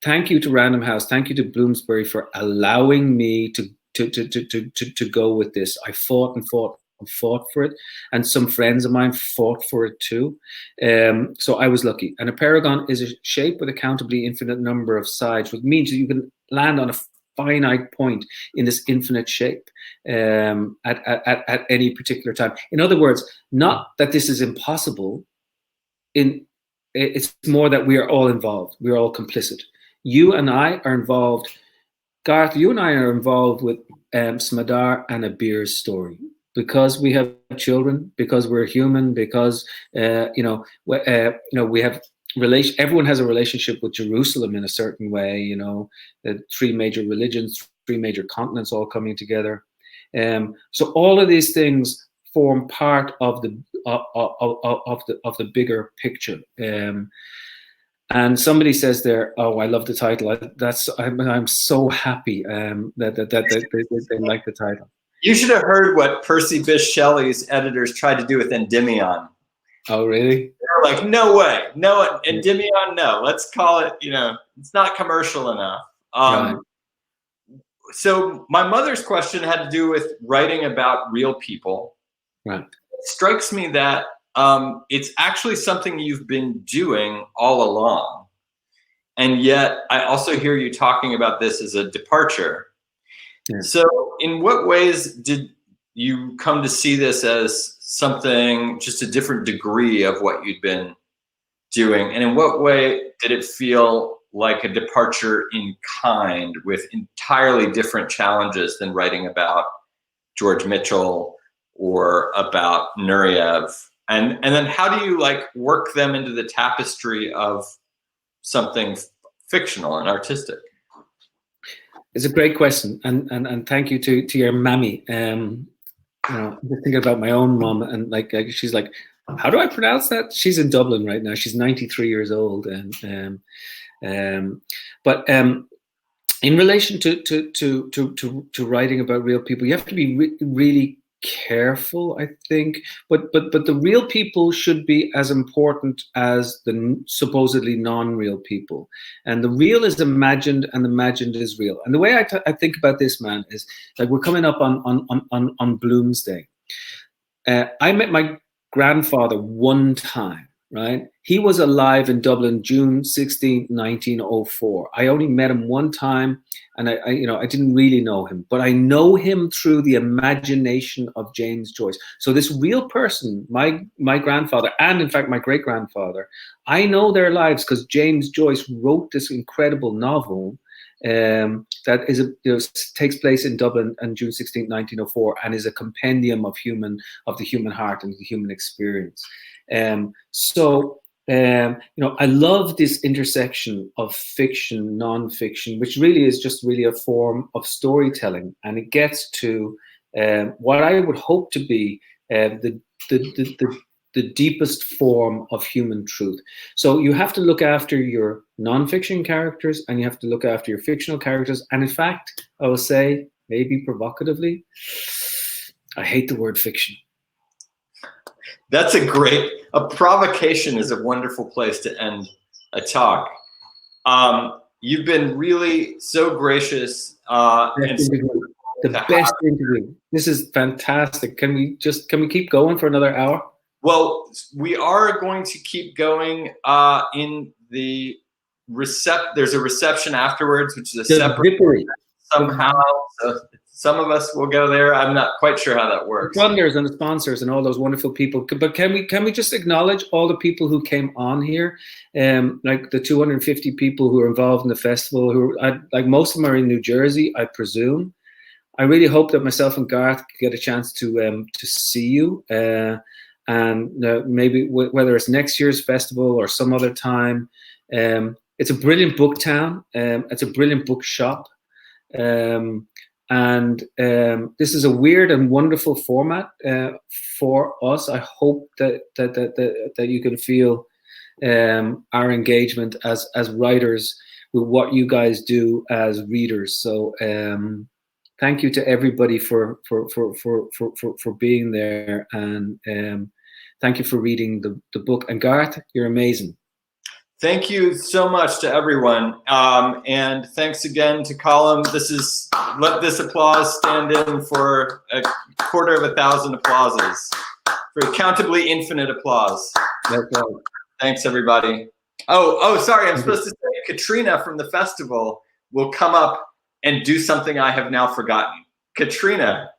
Thank you to Random House. Thank you to Bloomsbury for allowing me to go with this. I fought for it, and some friends of mine fought for it too. So I was lucky. And Apeirogon is a shape with a countably infinite number of sides, which means you can land on a finite point in this infinite shape at any particular time. In other words, not that this is impossible. It's more that we are all involved. We are all complicit. You and I are involved. Garth, you and I are involved with Smadar and Abir's story because we have children, because we're human, because we have everyone has a relationship with Jerusalem in a certain way. The three major religions, three major continents all coming together. So all of these things form part of the bigger picture. And somebody says there, "Oh, I love the title." I'm so happy that they like the title. You should have heard what Percy Bysshe Shelley's editors tried to do with Endymion. Oh, really? They're like, no way, no, Endymion, no. Let's call it. It's not commercial enough. Right. So my mother's question had to do with writing about real people. Right. It strikes me that it's actually something you've been doing all along. And yet I also hear you talking about this as a departure. Yeah. So in what ways did you come to see this as something, just a different degree of what you'd been doing? And in what way did it feel like a departure in kind with entirely different challenges than writing about George Mitchell or about Nureyev? And then how do you work them into the tapestry of something fictional and artistic? It's a great question, and thank you to your mammy. I'm just thinking about my own mom, and she's like, how do I pronounce that? She's in Dublin right now. She's 93 years old, but in relation to writing about real people, you have to be really careful, I think, but the real people should be as important as the supposedly non-real people, and the real is imagined and the imagined is real. And the way I think about this, man, is we're coming up on Bloomsday. I met my grandfather one time, right? He was alive in Dublin, June 16, 1904. I only met him one time, and I didn't really know him, but I know him through the imagination of James Joyce. So this real person, my grandfather, and in fact my great-grandfather, I know their lives because James Joyce wrote this incredible novel that takes place in Dublin on June 16, 1904, and is a compendium of the human heart and the human experience. I love this intersection of fiction, non-fiction, which really is just really a form of storytelling, and it gets to what I would hope to be the deepest form of human truth. So you have to look after your non-fiction characters, and you have to look after your fictional characters. And in fact, I will say, maybe provocatively, I hate the word fiction. That's a provocation is a wonderful place to end a talk. You've been really so gracious. The best interview. This is fantastic. Can we keep going for another hour? Well, we are going to keep going in the there's a reception afterwards, which is a separate somehow. So some of us will go there. I'm not quite sure how that works. The funders and the sponsors and all those wonderful people. But can we just acknowledge all the people who came on here, like the 250 people who are involved in the festival? Like most of them are in New Jersey, I presume. I really hope that myself and Garth get a chance to see you, and maybe whether it's next year's festival or some other time. It's a brilliant book town. It's a brilliant bookshop. And this is a weird and wonderful format for us. I hope that you can feel our engagement as writers with what you guys do as readers. So thank you to everybody for being there, and thank you for reading the book. And Garth, you're amazing. Thank you so much to everyone, and thanks again to Colum. Let this applause stand in for 250,000 applauses, for countably infinite applause. That's right. Thanks, everybody. Oh, sorry, I'm supposed to say Katrina from the festival will come up and do something I have now forgotten. Katrina,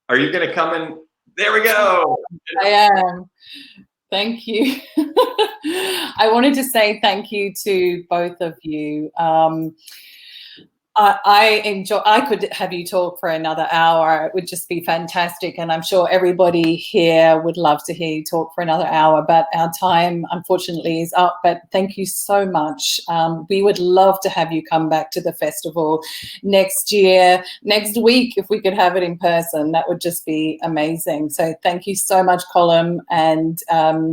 are you going to come and? There we go. I am. Thank you. I wanted to say thank you to both of you. I could have you talk for another hour. It would just be fantastic. And I'm sure everybody here would love to hear you talk for another hour, but our time unfortunately is up. But thank you so much. We would love to have you come back to the festival next year, next week, if we could have it in person. That would just be amazing. So thank you so much, Colum and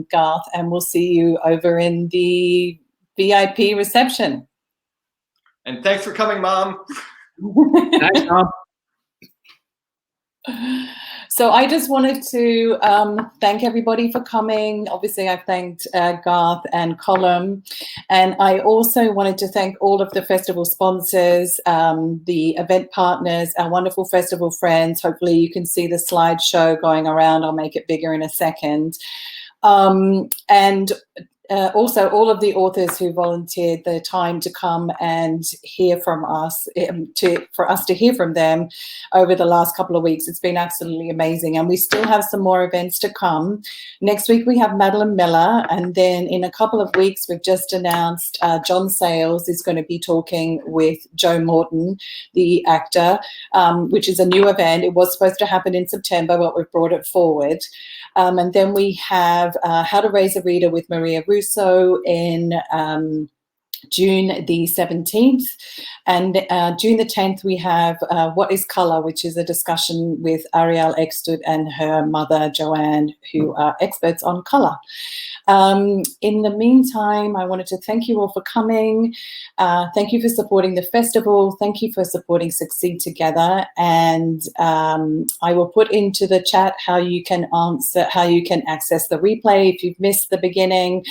Garth, and we'll see you over in the VIP reception. And thanks for coming, Mom. Thanks, Mom. So I just wanted to thank everybody for coming. Obviously, I've thanked Garth and Colum. And I also wanted to thank all of the festival sponsors, the event partners, our wonderful festival friends. Hopefully you can see the slideshow going around. I'll make it bigger in a second. And also all of the authors who volunteered their time to come and hear from us, for us to hear from them over the last couple of weeks. It's been absolutely amazing. And we still have some more events to come. Next week, we have Madeline Miller. And then in a couple of weeks, we've just announced John Sayles is going to be talking with Joe Morton, the actor, which is a new event. It was supposed to happen in September, but we've brought it forward. And then we have How to Raise a Reader with Maria Russo in June the 17th. And June the 10th, we have What is Colour, which is a discussion with Ariel Ekstud and her mother, Joanne, who are experts on colour. In the meantime, I wanted to thank you all for coming. Thank you for supporting the festival. Thank you for supporting Succeed Together. And I will put into the chat how you can access the replay if you've missed the beginning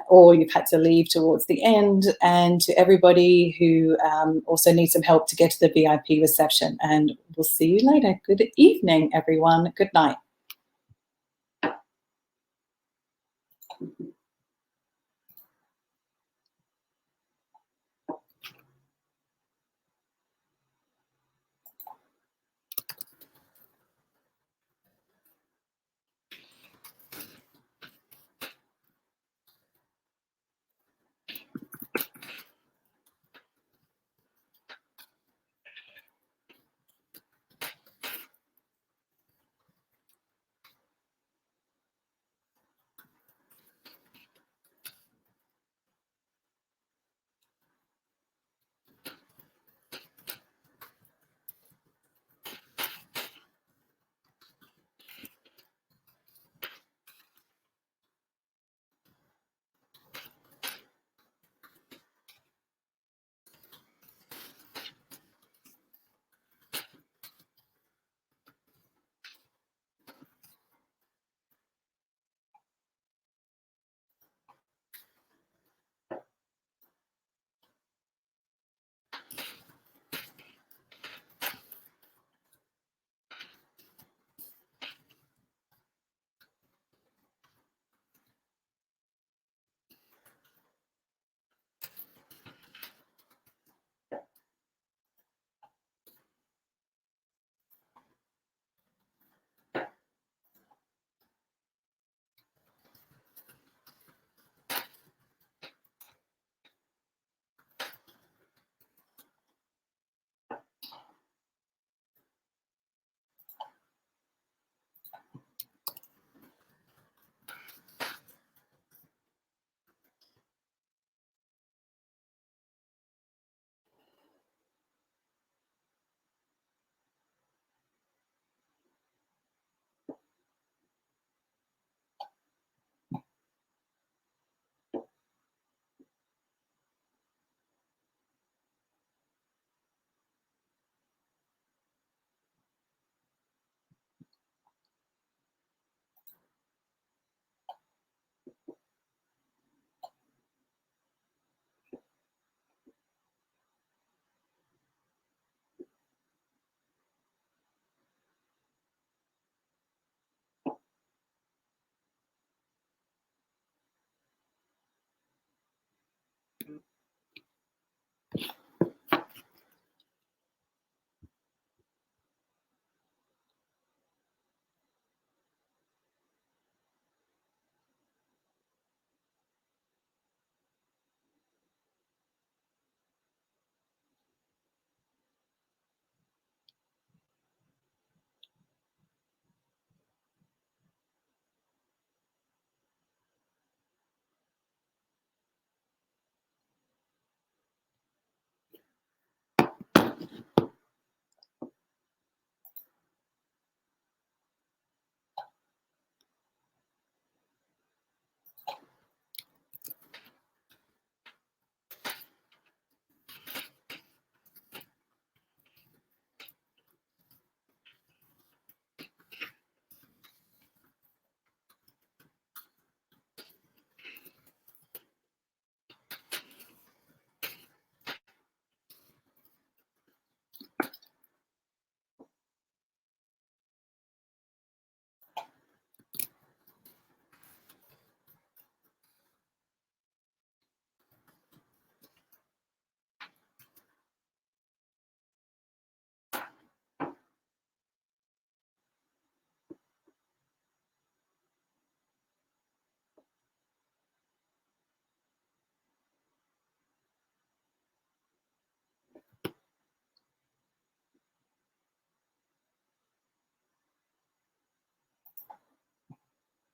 or you've had to leave towards the end. And to everybody who also needs some help to get to the VIP reception. And we'll see you later. Good evening, everyone. Good night.